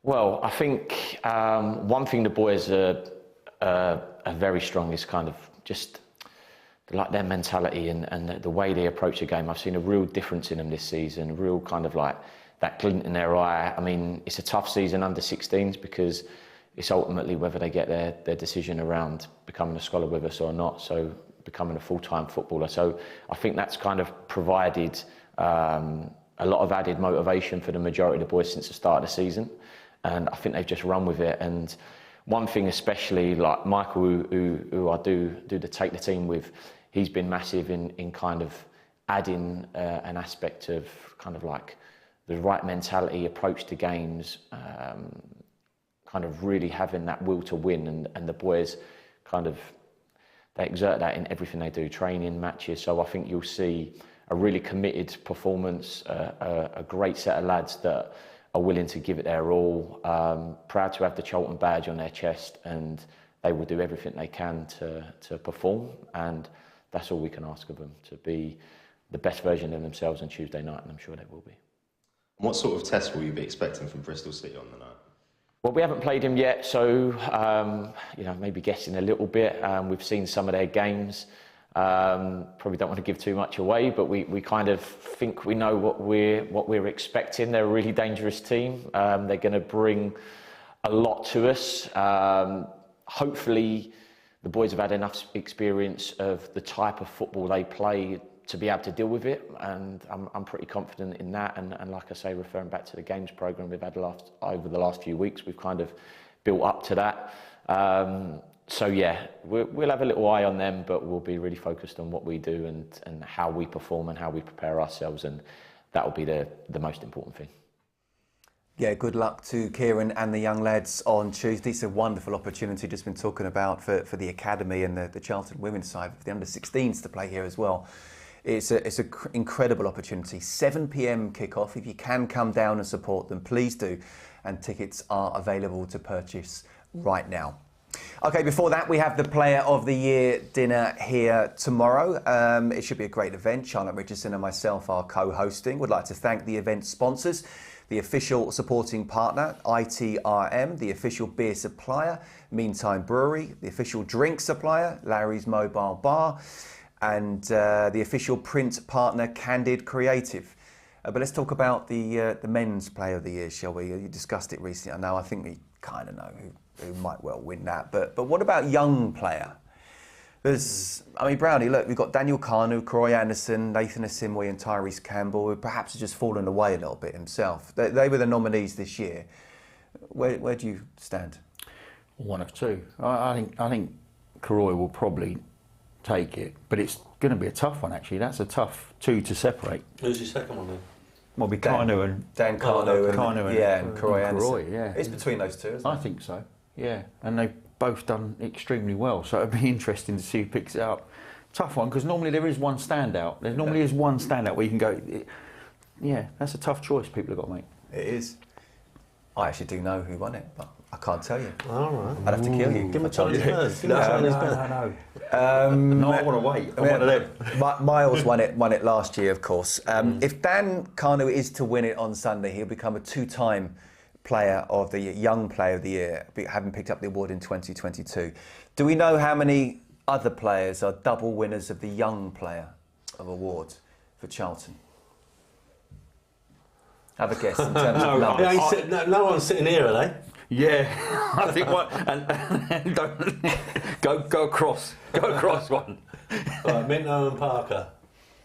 Well, I think one thing the boys are very strong is kind of just like their mentality and the way they approach the game. I've seen a real difference in them this season, real kind of like that glint in their eye. I mean, it's a tough season under 16s, because it's ultimately whether they get their decision around becoming a scholar with us or not, so becoming a full-time footballer. So I think that's kind of provided a lot of added motivation for the majority of the boys since the start of the season, and I think they've just run with it. And one thing especially, like Michael, who I do take the team with, he's been massive in kind of adding an aspect of kind of like the right mentality, approach to games, kind of really having that will to win, and the boys kind of, they exert that in everything they do, training, matches. So I think you'll see a really committed performance, a great set of lads that are willing to give it their all, proud to have the Charlton badge on their chest, and they will do everything they can to perform, and that's all we can ask of them, to be the best version of themselves on Tuesday night, and I'm sure they will be. What sort of test will you be expecting from Bristol City on the night? Well, we haven't played him yet, so you know, maybe guessing a little bit. We've seen some of their games. Probably don't want to give too much away, but we kind of think we know what we're expecting. They're a really dangerous team. They're going to bring a lot to us. Hopefully, the boys have had enough experience of the type of football they play to be able to deal with it, and I'm pretty confident in that. And like I say, referring back to the games programme we've had over the last few weeks, we've kind of built up to that. So yeah, we'll have a little eye on them, but we'll be really focused on what we do and how we perform and how we prepare ourselves, and that will be the most important thing. Yeah, good luck to Kieran and the young lads on Tuesday. It's a wonderful opportunity, just been talking about for the academy and the Charlton women's side, for the under-16s to play here as well. It's an incredible opportunity. 7 p.m. kick-off. If you can come down and support them, please do. And tickets are available to purchase right now. Okay, before that, we have the Player of the Year dinner here tomorrow. It should be a great event. Charlotte Richardson and myself are co-hosting. Would like to thank the event sponsors, the official supporting partner, ITRM, the official beer supplier, Meantime Brewery, the official drink supplier, Larry's Mobile Bar, and the official print partner, Candid Creative. But let's talk about the men's Player of the Year, shall we? You discussed it recently. I know, I think we kind of know who might well win that. But what about young player? There's, I mean, Brownie, look, we've got Daniel Kanu, Croy Anderson, Nathan Asimwe and Tyrese Campbell, who perhaps has just fallen away a little bit himself. They were the nominees this year. Where do you stand? One of two. I think Croy will probably take it, but it's going to be a tough one, actually. That's a tough two to separate. Who's your second one then? Well, be Kanu and Dan Kanu and Croy Anderson. Croy, yeah. It's between those two, isn't it? I think so, yeah. And they've both done extremely well, so it'd be interesting to see who picks it up. Tough one, because normally there is one standout. There normally is one standout where you can go, yeah, that's a tough choice people have got to make. It is. I actually do know who won it, but I can't tell you. All right. I'd have to kill you. Give him a Chinese bird. No, I want to wait. I'm one of them. Miles won it last year, of course. If Dan Kanu is to win it on Sunday, he'll become a two-time Young Player of the Year, having picked up the award in 2022. Do we know how many other players are double winners of the Young Player of Awards for Charlton? Have a guess in terms of numbers. No one's sitting here, are they? Yeah, I think one. And don't go across one. Right, Minto and Parker.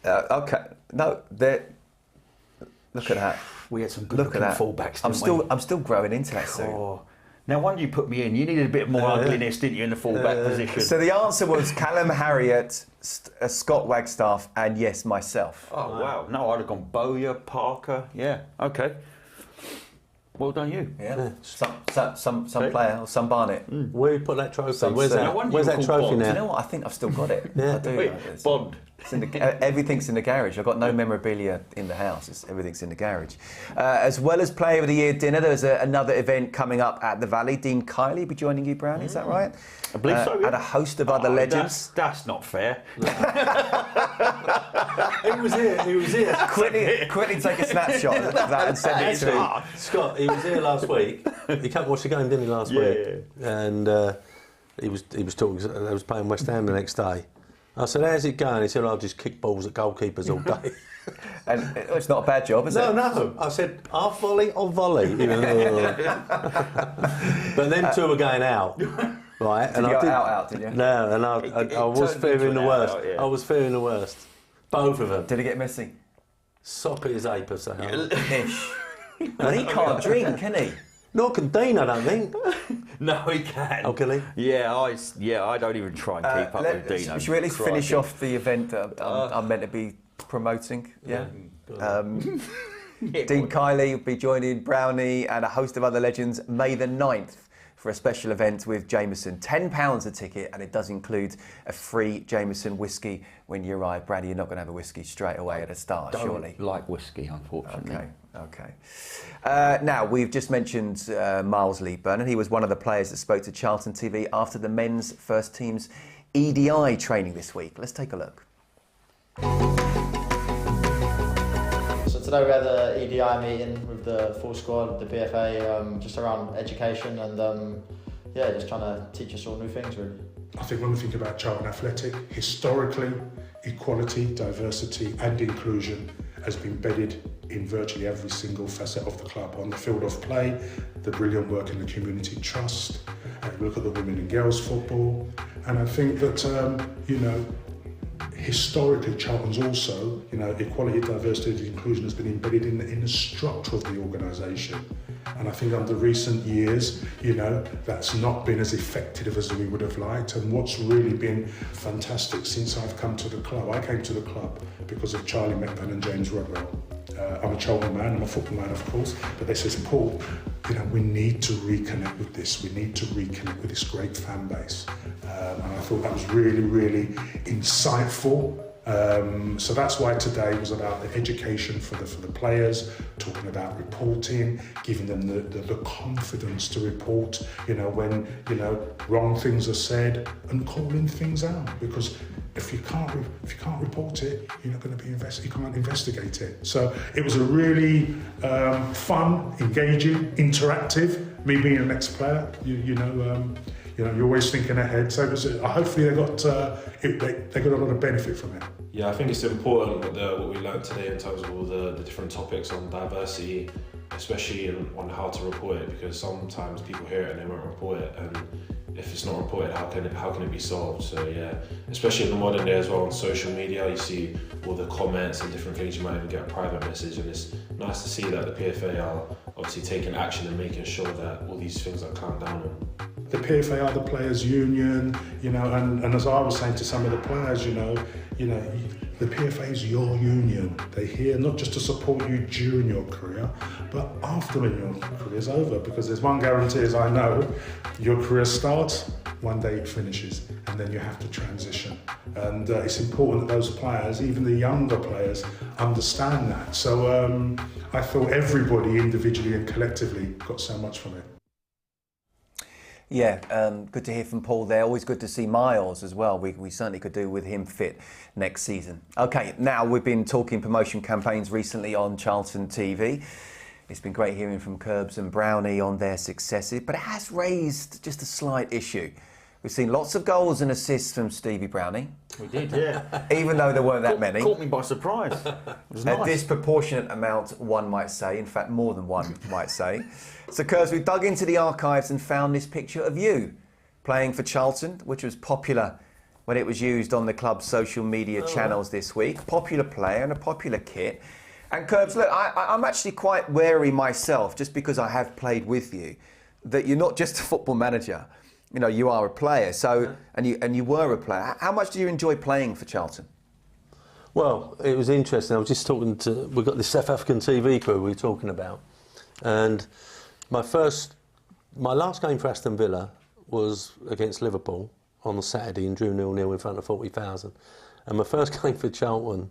Okay, no, look at that. We had some good fullbacks. I'm still growing into that soon. No wonder you put me in. You needed a bit more ugliness, didn't you, in the full-back position? So the answer was Callum Harriott, Scott Wagstaff, and yes, myself. Oh, wow. No, I'd have gone Bowyer, Parker. Yeah, okay. Well done, you. Yeah. Some player, or some Barnet. Where you put that trophy? Where's No that? Where's that trophy Do now? you know what? I think I've still got it. Yeah. I do. Wait, Bond. It's in everything's in the garage. I've got no memorabilia in the house. Everything's in the garage. As well as Player of the Year dinner, there's another event coming up at the Valley. Dean Kiley will be joining you, Brownie. Is that right? I believe so, yeah. And a host of other legends. That's not fair. He was here. Quickly take a snapshot of that and send it to him. Scott, he was here last week. He can't watch the game, didn't he, last week? And he was talking. They was playing West Ham the next day. I said, "How's it going?" He said, "I'll just kick balls at goalkeepers all day." And it's not a bad job, is it? No. I said, half volley or volley? He went, but then two were going out. Right, Did you go out, did you? No, and I was fearing the worst. I was fearing the worst. Both of them. Did it get messy? Soppy as ape, so. Ish. Well, he can't drink, can he? Nor can Dean, I don't think. No, he can. Oh, can he? Yeah, I don't even try and keep up with Dino. Should we at least finish off the event that I'm meant to be promoting? Yeah. Dean Kiley will be joining Brownie and a host of other legends May the 9th for a special event with Jameson. £10 a ticket, and it does include a free Jameson whiskey when you arrive. Brownie, you're not going to have a whiskey straight away at the start, surely? Like whiskey, unfortunately. Okay. Now, we've just mentioned Miles Lee-Burnham. He was one of the players that spoke to Charlton TV after the men's first team's EDI training this week. Let's take a look. So today we had an EDI meeting with the full squad, the PFA, just around education and just trying to teach us all new things really. I think when we think about Charlton Athletic, historically, equality, diversity and inclusion has been embedded in virtually every single facet of the club. On the field of play, the brilliant work in the community trust, look at the women and girls football, and I think that, historically Charlton's also, equality, diversity and inclusion has been embedded in the structure of the organisation. And I think under recent years, that's not been as effective as we would have liked. And what's really been fantastic since I've come to the club, I came to the club because of Charlie McVan and James Rodwell. I'm a Charlton man, I'm a football man of course, but they says, Paul, we need to reconnect with this. We need to reconnect with this great fan base. And I thought that was really, really insightful. So that's why today was about the education for the players, talking about reporting, giving them the confidence to report, when wrong things are said, and calling things out. Because if you can't report it, you're not going to be you can't investigate it. So it was a really fun, engaging, interactive. Me being an ex-player, you're always thinking ahead. So it was, hopefully they got a lot of benefit from it. Yeah, I think it's important what we learned today in terms of all the different topics on diversity, especially on how to report it, because sometimes people hear it and they won't report it, and if it's not reported, how can it be solved? So yeah, especially in the modern day as well, on social media, you see all the comments and different things. You might even get a private message, and it's nice to see that the PFA are obviously taking action and making sure that all these things are clamped down on. The PFA are the players' union, and as I was saying to some of the players, the PFA is your union. They're here not just to support you during your career, but after when your career's over, because there's one guarantee, as I know, your career starts, one day it finishes, and then you have to transition. And it's important that those players, even the younger players, understand that. So I thought everybody individually and collectively got so much from it. Yeah, good to hear from Paul there. Always good to see Miles as well. We certainly could do with him fit next season. OK, now we've been talking promotion campaigns recently on Charlton TV. It's been great hearing from Curbs and Brownie on their successes, but it has raised just a slight issue. We've seen lots of goals and assists from Stevie Brownie. We did, yeah. Even though there weren't that many. Caught me by surprise. It was nice. A disproportionate amount, one might say. In fact, more than one might say. So, Curbs, we dug into the archives and found this picture of you playing for Charlton, which was popular when it was used on the club's social media channels this week. Popular player and a popular kit. And Curbs, look, I'm actually quite wary myself, just because I have played with you, that you're not just a football manager. You know, you are a player. So, and you were a player. How much do you enjoy playing for Charlton? Well, it was interesting. I was just talking to. We've got this South African TV crew we were talking about, and my last game for Aston Villa was against Liverpool on the Saturday and drew 0-0 in front of 40,000. And my first game for Charlton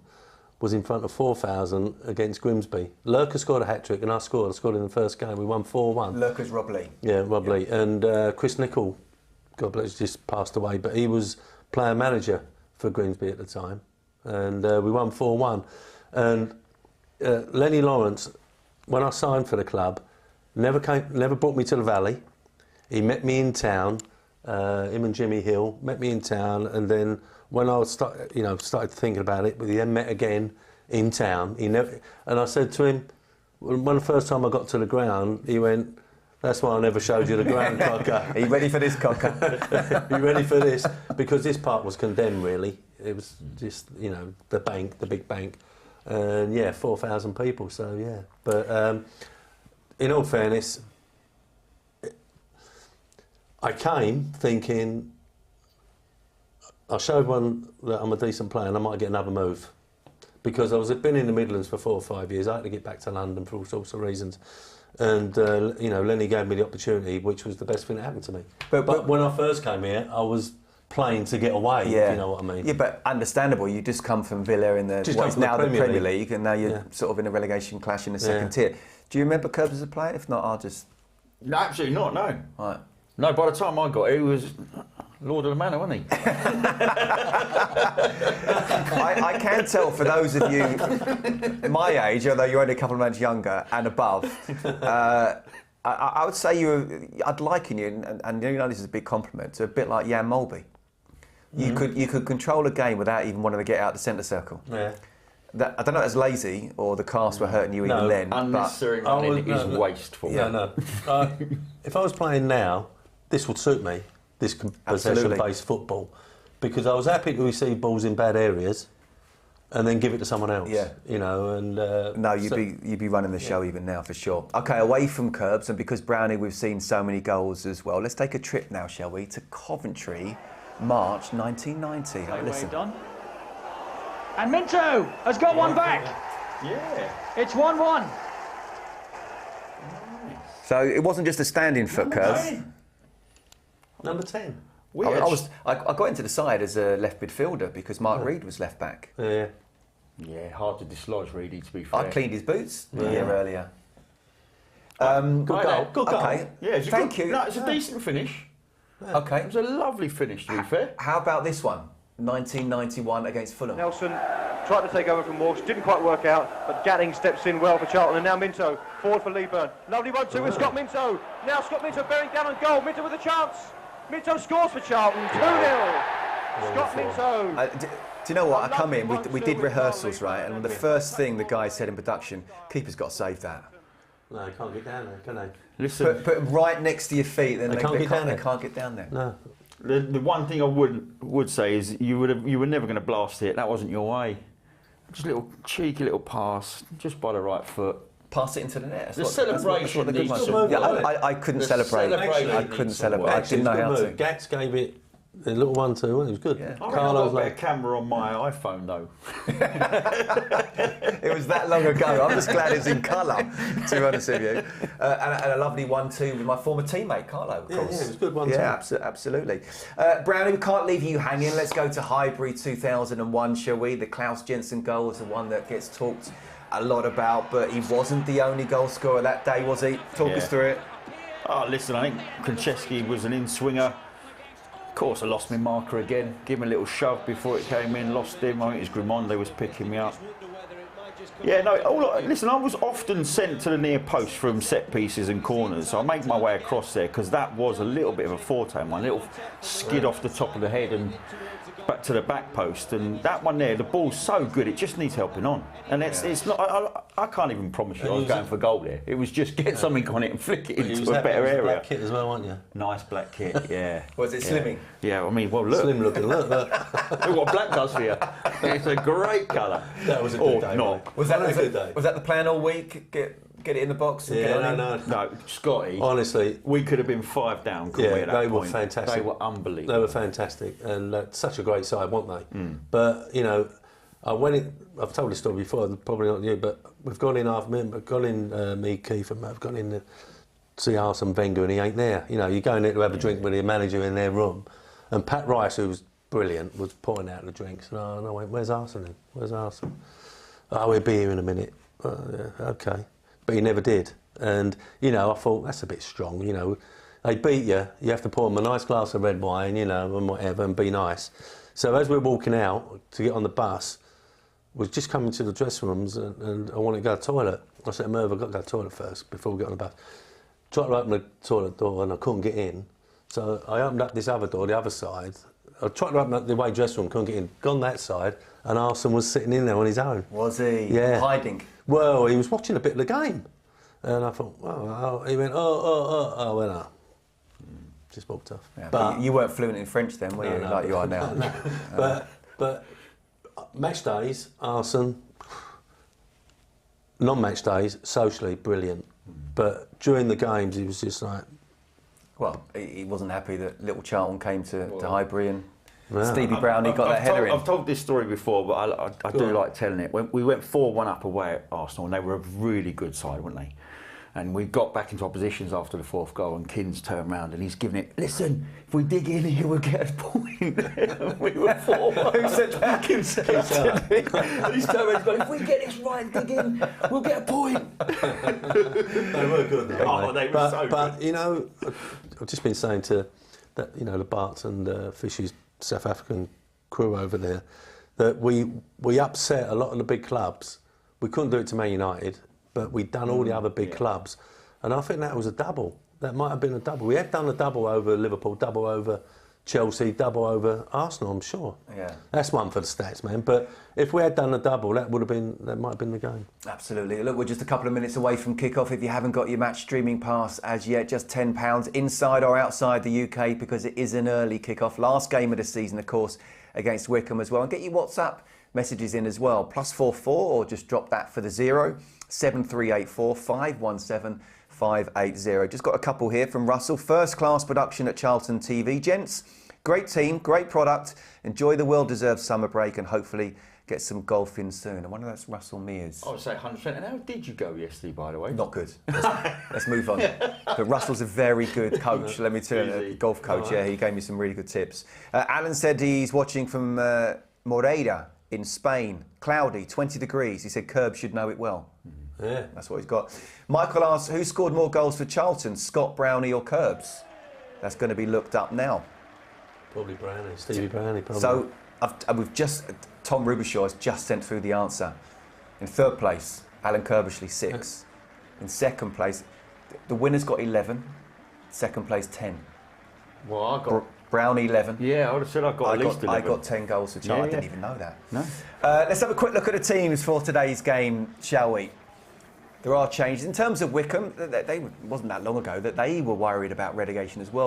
was in front of 4,000 against Grimsby. Lurker scored a hat-trick and I scored in the first game. We won 4-1. Lurker's Rob Lee. Yeah, Rob Lee. And Chris Nichol, God bless, just passed away, but he was player-manager for Grimsby at the time. And we won 4-1. And Lenny Lawrence, when I signed for the club, never brought me to the Valley. He met me in town, him and Jimmy Hill met me in town, and then when I started thinking about it, we then met again in town. And I said to him, when the first time I got to the ground, he went, "That's why I never showed you the ground, cocker." Are you ready for this, cocker? Are you ready for this? Because this part was condemned, really. It was just, the bank, the big bank. And 4,000 people, so yeah. But in all fairness, I came thinking, I showed one that I'm a decent player and I might get another move. Because I'd been in the Midlands for 4 or 5 years. I had to get back to London for all sorts of reasons. And, Lenny gave me the opportunity, which was the best thing that happened to me. But when I first came here, I was playing to get away, if you know what I mean. Yeah, but understandable. You just come from Villa in what's now the Premier League, and now you're sort of in a relegation clash in the second tier. Do you remember Curbs as a player? If not, I'll just... No, absolutely not, no. Right. No, by the time I got here, he was Lord of the Manor, wasn't he? I can tell for those of you my age, although you're only a couple of months younger and above, I would say I'd liken you, and this is a big compliment, to a bit like Jan Molby. You could control a game without even wanting to get out the centre circle. Yeah. I don't know if that's lazy or the cast were hurting you even then. Unnecessary running is wasteful. Yeah, no. If I was playing now, this would suit me, this possession-based football, because I was happy to receive balls in bad areas and then give it to someone else. Yeah. No, you'd be running the show even now, for sure. OK, away from Curbs, and because Brownie, we've seen so many goals as well, let's take a trip now, shall we, to Coventry, March 1990. Okay, listen. Done. And Minto has got one back. Yeah. It's 1-1. So it wasn't just a standing foot, Curbs. Number 10. I got into the side as a left midfielder because Mark Reed was left back. Yeah. Yeah, hard to dislodge Reedy, to be fair. I cleaned his boots a year earlier. Good goal. Good goal. Okay. Yeah, Thank you. No, it's a decent finish. Yeah. Okay. It was a lovely finish, to be fair. How about this one? 1991 against Fulham. Nelson tried to take over from Morse, didn't quite work out, but Gatting steps in well for Charlton, and now Minto forward for Leeburn. Lovely 1-2 with Scott Minto. Now Scott Minto bearing down on goal. Minto with a chance. Minto scores for Charlton. 2-0. Scott Minto. Do you know what? I come in, we did rehearsals, right? And the first thing the guy said in production, keeper's got to save that. No, they can't get down there, can they? Listen, put them right next to your feet, then they can't get down there. No. The one thing I would say is you were never going to blast it. That wasn't your way. Just a little cheeky little pass, just by the right foot. Pass it into the net. The celebration needs some... Yeah, I couldn't celebrate. I couldn't celebrate. I didn't know how to. Gax gave it a little 1-2, wasn't it? It was good. Yeah. I've got a better camera on my iPhone, though. It was that long ago. I'm just glad it's in colour, to be honest with you. And a lovely 1-2 with my former teammate, Carlo, of course. Yeah, it was a good 1-2. Yeah, absolutely. Brownie, we can't leave you hanging. Let's go to Highbury 2001, shall we? The Klaus Jensen goal is the one that gets talked a lot about, but he wasn't the only goal scorer that day, was he? Talk us through it. Oh, listen, I think Konchesky was an in-swinger. Of course, I lost my marker again. Give him a little shove before it came in, lost him. I think it was Grimonde was picking me up. Yeah, no, listen, I was often sent to the near post from set pieces and corners. So I make my way across there because that was a little bit of a forte. My little skid off the top of the head and back to the back post, and that one there, the ball's so good, it just needs helping on. And it's not. I can't even promise you I was going for goal there. It was just get something on it and flick it into a better area. Black kit as well, weren't you? Nice black kit, yeah. Was it slimming? Yeah, I mean, well, look. Slim looking, look. Look what black does for you. It's a great colour. That was a good day. Was that the plan all week? Get get it in the box. And get it in. No, Scotty. Honestly, we could have been 5 down. Couldn't we, at that they were point? fantastic. They were unbelievable. They were fantastic, and such a great side, weren't they? But you know, I've told this story before, probably not you, but we've gone in me, Keith, and I've gone in to see Arsene Wenger, and he ain't there. You know, you go in there to have a drink with the manager in their room, and Pat Rice, who was brilliant, was pouring out the drinks. And I went, "Where's Arsene then? Where's Arsene?" "Oh, we'll be here in a minute." Yeah, okay. But he never did. And, you know, I thought, that's a bit strong, you know. They beat you, you have to pour them a nice glass of red wine, you know, and whatever, and be nice. So as we're walking out to get on the bus, we're just coming to the dressing rooms, and I wanted to go to the toilet. I said, "Merv, I've got to go to the toilet first before we get on the bus." Tried to open the toilet door, and I couldn't get in. So I opened up this other door, the other side. I tried to open up the away dressing room, couldn't get in. Gone that side, and Arsene was sitting in there on his own. Was he? Yeah. Hiding? Well, he was watching a bit of the game. And I thought, well, he went, I went, oh. Just walked off. Yeah, but you weren't fluent in French then, were you? No, like you are now. No. But match days, Arsene, non-match days, socially brilliant. But during the games, he was just like... Well, he wasn't happy that little Charlton came to Highbury and Stevie Brown, he got that header in. I've told this story before, but I do like telling it. When we went 4-1 up away at Arsenal, and they were a really good side, weren't they? And we got back into oppositions after the 4th goal, and Kins turned round and he's giving it, "Listen, if we dig in here, we'll get a point." We were 4-1. Who said that? Kins said it. And he's turned around and gone, "If we get this right and dig in, we'll get a point." They were good, though. Oh, they were so but good. you know, I've just been saying to that, you know, the Barts and Fishy's South African crew over there, that we upset a lot of the big clubs. We couldn't do it to Man United, but we'd done all the other big clubs, and I think that was a double. That might have been a double. We had done a double over Liverpool, double over Chelsea, double over Arsenal, I'm sure. Yeah. That's one for the stats, man. But if we had done a double, that might have been the game. Absolutely. Look, we're just a couple of minutes away from kick-off. If you haven't got your match streaming pass as yet, just £10 inside or outside the UK, because it is an early kick-off. Last game of the season, of course, against Wycombe as well. And get your WhatsApp messages in as well. +44, or just drop that for the 07384 517 580. Just got a couple here from Russell. First class production at Charlton TV. Gents, great team, great product. Enjoy the well-deserved summer break and hopefully get some golf in soon. I wonder if that's Russell Mears. I would say 100%. And how did you go yesterday, by the way? Not good. Let's move on. But Russell's a very good coach, let me tell you, a golf coach. Yeah, he gave me some really good tips. Alan said he's watching from Moreira in Spain. Cloudy, 20 degrees. He said Curb should know it well. Yeah. That's what he's got. Michael asks, who scored more goals for Charlton, Scott, Brownie or Curbs? That's going to be looked up now. Probably Brownie, Stevie Brownie, probably. So, Tom Rubishaw has just sent through the answer. In 3rd place, Alan Curbishley, 6. In 2nd place, the winner's got 11. 2nd place, 10. Well, I got... Brown 11. Yeah, I would have said I got at least 11. I got 10 goals for Charlton. Yeah, I didn't even know that. No. Let's have a quick look at the teams for today's game, shall we? There are changes. In terms of Wycombe, it wasn't that long ago that they were worried about relegation as well.